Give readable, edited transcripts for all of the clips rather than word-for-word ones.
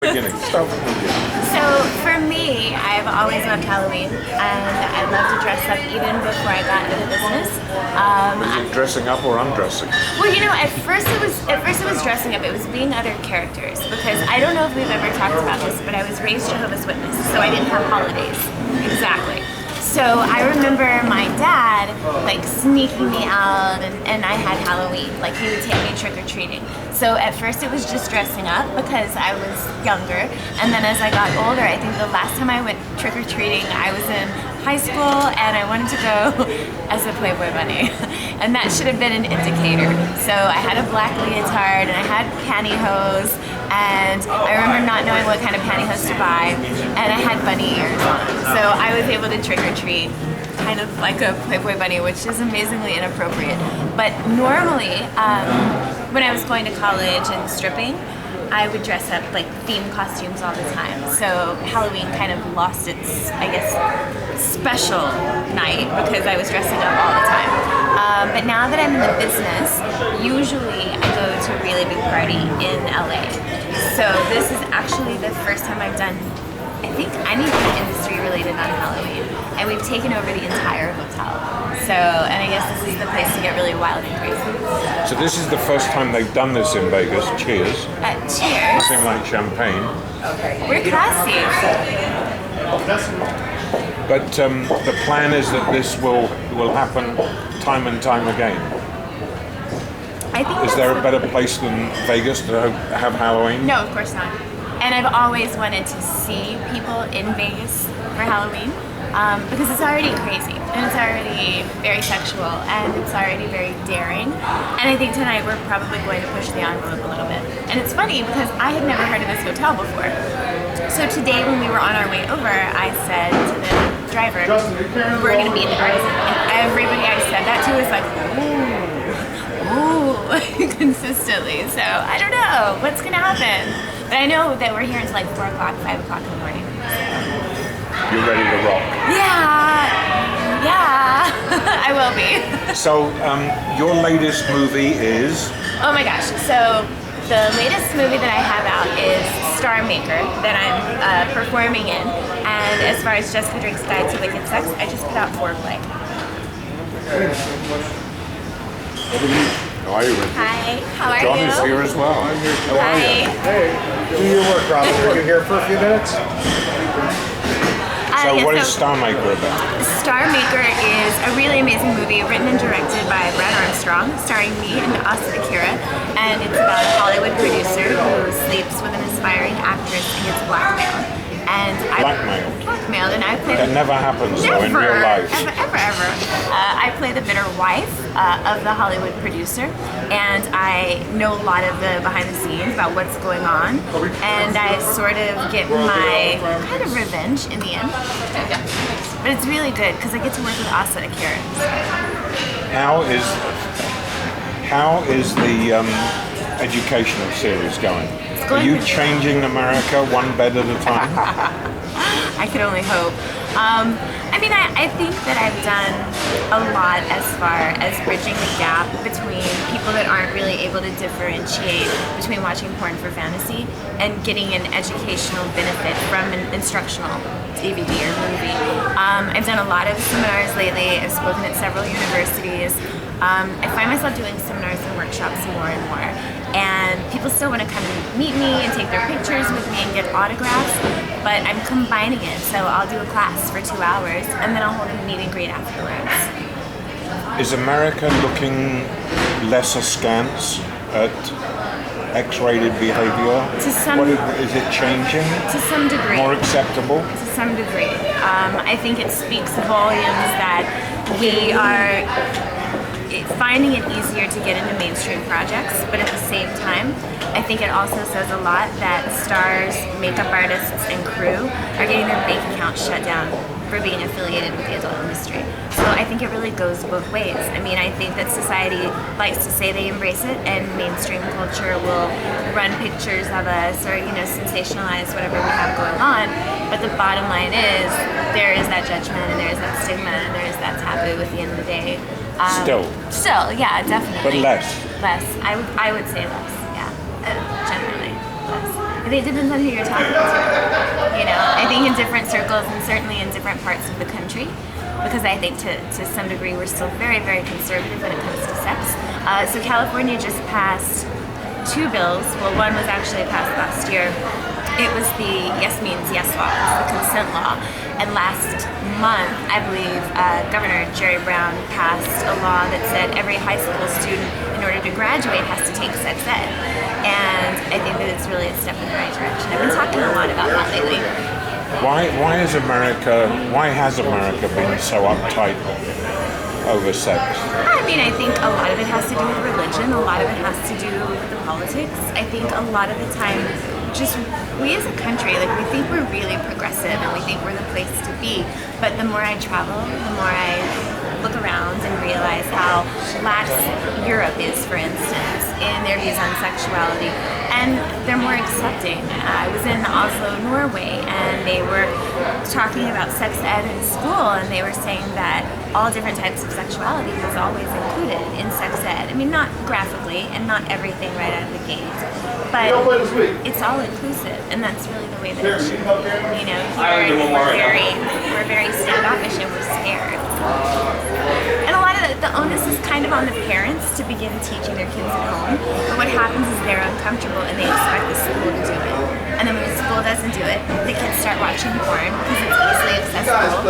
Beginning. Start from the beginning. So for me, I've always loved Halloween, and I love to dress up even before I got into the business. Is it dressing up or undressing? Well, you know, at first it was dressing up. It was being other characters, because I don't know if we've ever talked about this, but I was raised Jehovah's Witness, so I didn't have holidays. Exactly. So I remember my dad like sneaking me out, and I had Halloween. Like he would take me trick-or-treating. So at first it was just dressing up because I was younger, and then as I got older, I think the last time I went trick-or-treating I was in high school, and I wanted to go as a Playboy bunny. And that should have been an indicator. So I had a black leotard and I had pantyhose, and I remember not knowing what kind of pantyhose to buy, and I had bunny ears on. So I was able to trick-or-treat kind of like a Playboy bunny, which is amazingly inappropriate. But normally, when I was going to college and stripping, I would dress up like theme costumes all the time. So Halloween kind of lost its, I guess, special night because I was dressing up all the time. But now that I'm in the business, usually I go to a really big party in LA. So this is actually the first time I've done, I think, anything industry related on Halloween. And we've taken over the entire hotel. So, and I guess this is the place to get really wild and crazy. So this is the first time they've done this in Vegas. Cheers. Cheers. Nothing like champagne. We're classy. But the plan is that this will happen time and time again. I think Is there a better place than Vegas to have Halloween? No, of course not. And I've always wanted to see people in Vegas for Halloween because it's already crazy and it's already very sexual and it's already very daring. And I think tonight we're probably going to push the envelope a little bit. And it's funny because I had never heard of this hotel before. So today when we were on our way over, I said to the driver, we're going to be in the Artisan. And everybody I said that to was like, ooh, consistently. So I don't know what's going to happen. But I know that we're here until like 4 o'clock, 5 o'clock in the morning. You're ready to rock. Yeah, I will be. So your latest movie is? Oh my gosh, so the latest movie that I have out is Star Maker that I'm performing in. And as far as Jessica Drake's Guide to Wicked Sex, I just put out Foreplay. How are you, Richard? Hi, how are John you? is here as well. I'm here. How are you? Hi. Hey, do your work, Robin. Are you here for a few minutes? So Yeah, what is Star Maker about? Star Maker is a really amazing movie written and directed by Brad Armstrong, starring me and Asa Akira, and it's about a Hollywood producer who sleeps with an aspiring actress and gets blackmailed. And blackmailed, and I play That never happens though in real life. Ever. I play the bitter wife of the Hollywood producer, and I know a lot of the behind the scenes about what's going on, and I sort of get my kind of revenge in the end. But it's really good because I get to work with Asa Akira. How is the educational series going? Are you changing America one bed at a time? I could only hope. I think that I've done a lot as far as bridging the gap between people that aren't really able to differentiate between watching porn for fantasy and getting an educational benefit from an instructional DVD or movie. I've done a lot of seminars lately. I've spoken at several universities. I find myself doing seminars and workshops more and more. And people still want to come and meet me and take their pictures with me and get autographs, but I'm combining it. So I'll do a class for 2 hours and then I'll hold a meet and greet afterwards. Is America looking less askance at X-rated behavior? Is it changing? To some degree. More acceptable? To some degree. I think it speaks volumes that we are finding it easier to get into mainstream projects, but at the same time, I think it also says a lot that stars, makeup artists, and crew are getting their bank accounts shut down for being affiliated with the adult industry. So I think it really goes both ways. I think that society likes to say they embrace it, and mainstream culture will run pictures of us or, sensationalize whatever we have going on. But the bottom line is, there is that judgment, and there is that stigma, and there is that taboo at the end of the day. Still, yeah, definitely. But less. Less. I would say less, yeah. Generally, less. but it depends on who you're talking to. You know, I think in different circles and certainly in different parts of the country, because I think to some degree we're still very, very conservative when it comes to sex. So California just passed 2 bills. Well, one was actually passed last year. It was the yes means yes law, the consent law. And last month, I believe, Governor Jerry Brown passed a law that said every high school student, in order to graduate, has to take sex ed. And I think that it's really a step in the right direction. I've been talking a lot about that lately. Why has America been so uptight over sex? I mean, I think a lot of it has to do with religion. A lot of it has to do with the politics. I think a lot of the time, just we as a country, like we think we're really progressive and we think we're the place to be. But the more I travel, the more I look around and realize how lax Europe is, for instance, in their views on sexuality. And they're more accepting. I was in Oslo, Norway, and they were talking about sex ed in school, and they were saying that all different types of sexuality was always included in sex ed. I mean, not graphically, and not everything right out of the gate, but it's all inclusive, and that's really the way that it should be. You know, here we're very standoffish and we're scared. And a lot of the onus is kind of on the parents to begin teaching their kids at home, but what happens is they're uncomfortable and they expect the school to do it. And then when the school doesn't do it, the kids start watching porn because it's easily accessible.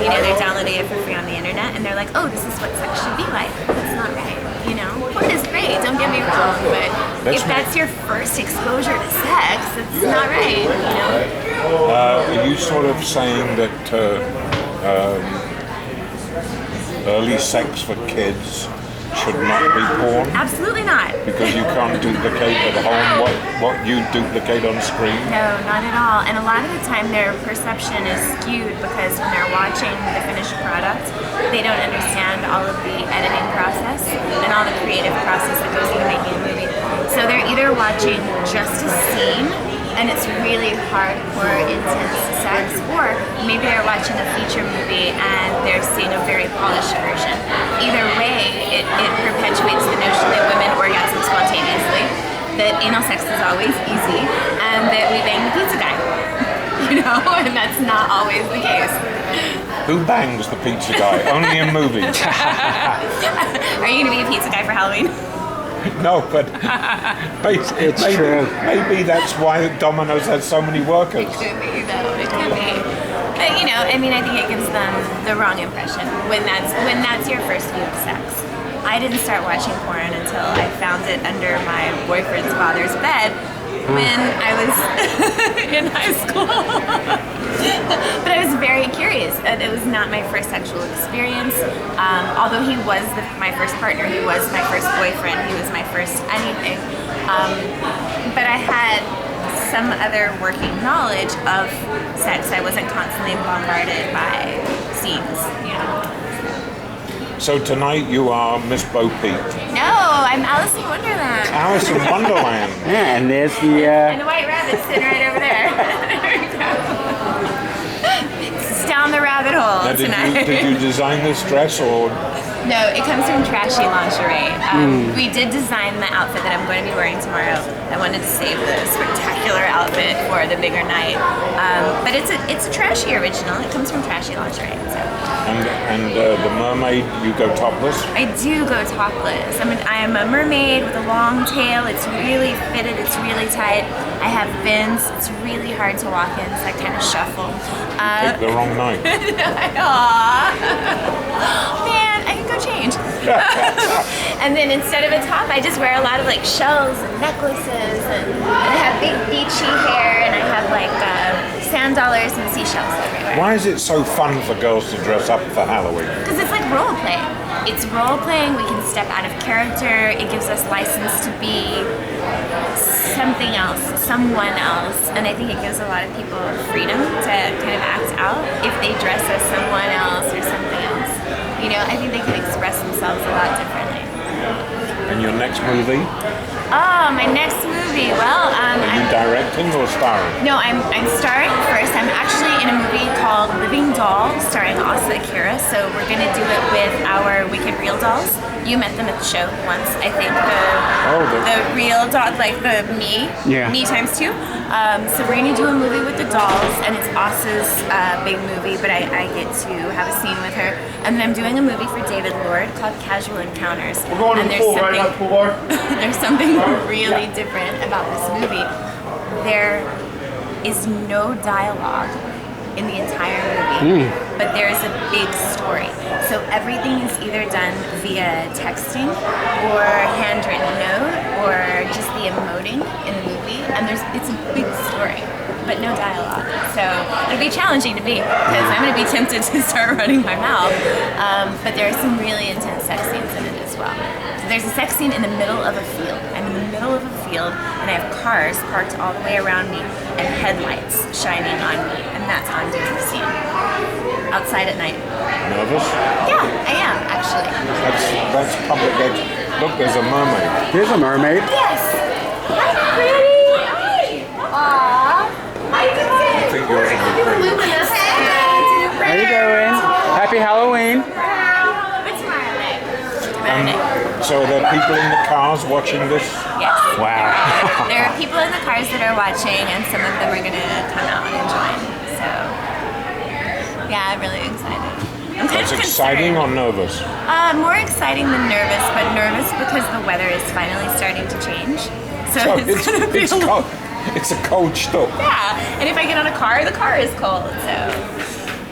You know, they're downloading it for free on the internet and they're like, oh, this is what sex should be like. It's not right, you know? Porn is great, don't get me wrong, but if that's your first exposure to sex, it's not right, you know? Are you sort of saying that early sex for kids should not be porn? Absolutely not. Because you can't duplicate at home what you duplicate on screen? No, not at all. And a lot of the time their perception is skewed because when they're watching the finished product, they don't understand all of the editing process and all the creative process that goes into making a movie. So they're either watching just a scene and it's really hardcore, intense sex, or maybe they're watching a feature movie and they're seeing a very polished version. Either way, it perpetuates the notion that women orgasm spontaneously, that anal sex is always easy, and that we bang the pizza guy. You know, and that's not always the case. Who bangs the pizza guy? Only in movies. Are you gonna be a pizza guy for Halloween? No, but It's true. Maybe that's why Domino's has so many workers. It could be, though. It could be. But you know, I mean, I think it gives them the wrong impression when that's your first view of sex. I didn't start watching porn until I found it under my boyfriend's father's bed when I was in high school. But I was very curious. It was not my first sexual experience. Although he was my first partner, he was my first boyfriend, he was my first anything. But I had some other working knowledge of sex. I wasn't constantly bombarded by scenes, you know. So tonight you are Miss Bo Peep. No, I'm Alice in Wonderland. Alice in Wonderland. Yeah, and there's the And the white rabbit's sitting right over there. There we go. It's down the rabbit hole Now, tonight. did you design this dress or? No, it comes from Trashy Lingerie. We did design the outfit that I'm going to be wearing tomorrow. I wanted to save the spectacular outfit for the bigger night. But it's a trashy original. It comes from Trashy Lingerie. So. And the mermaid, you go topless? I do go topless. I am a mermaid with a long tail. It's really fitted. It's really tight. I have fins. It's really hard to walk in, so I kind of shuffle. Pick the wrong night. Aww. Man, I can go change. And then instead of a top, I just wear a lot of like shells and necklaces, and I have big beachy hair, and I have like sand dollars and seashells everywhere. Why is it so fun for girls to dress up for Halloween? Because it's like role playing. It's role playing. We can step out of character. It gives us license to be something else, someone else, and I think it gives a lot of people freedom to kind of act out if they dress as someone else or something else. You know, I think they can express themselves a lot differently. And your next movie? Oh, my next movie. Well, Are you directing or starring? No, I'm starring first. I'm actually in a movie called Living Doll, starring Asa Akira. So we're gonna do it with our Wicked Real Dolls. You met them at the show once, I think. the- The real dog, like the me, Yeah. me times two. So we're gonna do a movie with the dolls, and it's Asa's big movie, but I get to have a scene with her. And then I'm doing a movie for David Lord called Casual Encounters. We're going to and the pool, right? Not the pool bar? there's something really different about this movie. There is no dialogue in the entire movie, but there is a big story. So everything is either done via texting or handwritten note or just the emoting in the movie, and it's a big story, but no dialogue. So it'll be challenging to me because I'm going to be tempted to start running my mouth. But there are some really intense sex scenes in it as well. So there's a sex scene in the middle of a field. I'm in the middle of a field, and I have cars parked all the way around me and headlights shining on me, and that's how I'm doing the scene. Outside at night. Nervous? Yeah, I am actually. That's public. Look, there's a mermaid. There's a mermaid. Yes. Hi, pretty. Aww. I did it. I think yours will be pretty. Luminous. How you doing? Happy Halloween. What's tomorrow? So there are people in the cars watching this? Yes. Wow. There are people in the cars that are watching, and some of them are going to come out and join. So, yeah, I'm really excited. I'm kind It's of exciting concerned. or nervous? More exciting than nervous, but nervous because the weather is finally starting to change. So So it's going to be it's cold. It's a cold stop. Yeah, and if I get on a car, the car is cold. So,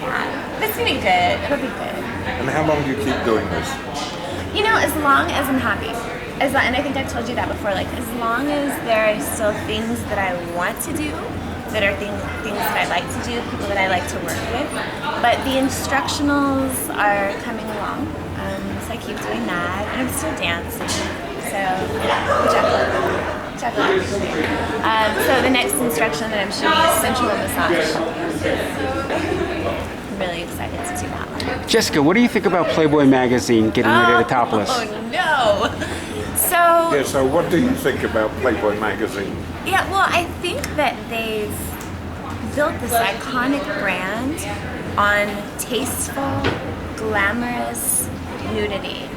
yeah, it's going to be good. It'll be good. And how long do you keep doing this? You know, as long as I'm happy. And I think I've told you that before, like, as long as there are still things that I want to do, that are things that I like to do, people that I like to work with. But the instructionals are coming along, so I keep doing that, and I'm still dancing. So, juggling. So the next instruction that I'm shooting is sensual massage. I'm really excited to do that one. Jessica, what do you think about Playboy magazine getting rid of the topless? Oh no! So Yeah, so what do you think about Playboy magazine? yeah, well, I think that they've built this iconic brand on tasteful, glamorous nudity.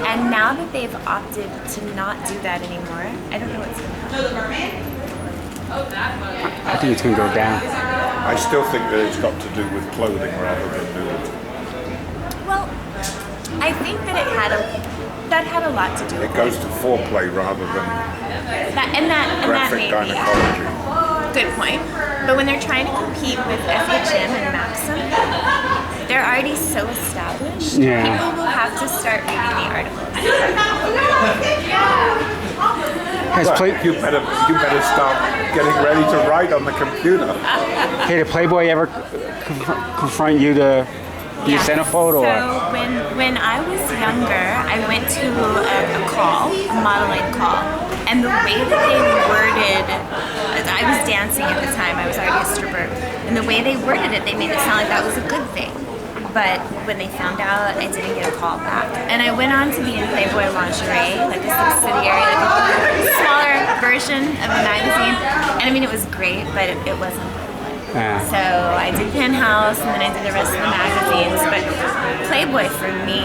And now that they've opted to not do that anymore, I don't know what's going to happen. I think it's going to go down. I still think that it's got to do with clothing rather than nudity. Well, I think that that had a lot to do with It goes to foreplay rather than that graphic may be. gynecology. Good point. But when they're trying to compete with FHM and Maxim, they're already so established. Yeah. People will have to start reading the articles. Has Well, Play- you better start getting ready to write on the computer. Hey, did Playboy ever confront you to be a centerfold? Or? So when I was younger, I went to a modeling call, and the way that they worded, I was dancing at the time, I was already a stripper, and the way they worded it, they made it sound like that was a good thing. But when they found out, I didn't get a call back. And I went on to be in Playboy Lingerie, like a subsidiary, like a smaller version of the magazine. And I mean, it was great, but it wasn't Playboy. Yeah. So I did Penthouse, and then I did the rest of the magazines. But Playboy, for me,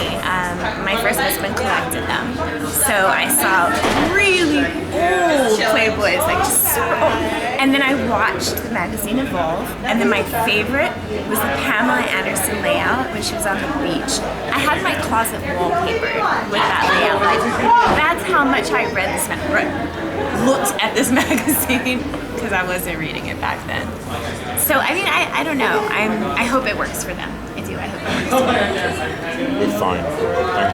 my first husband collected them. So I saw really old Playboys, like just super old. And then I watched the magazine evolve, and then my favorite was the Pamela Anderson layout when she was on the beach. I had my closet wallpapered with that layout. Like, that's how much I read this looked at this magazine, because I wasn't reading it back then. So I mean, I don't know. I hope it works for them. I do. I hope it works for them. Fine. Thank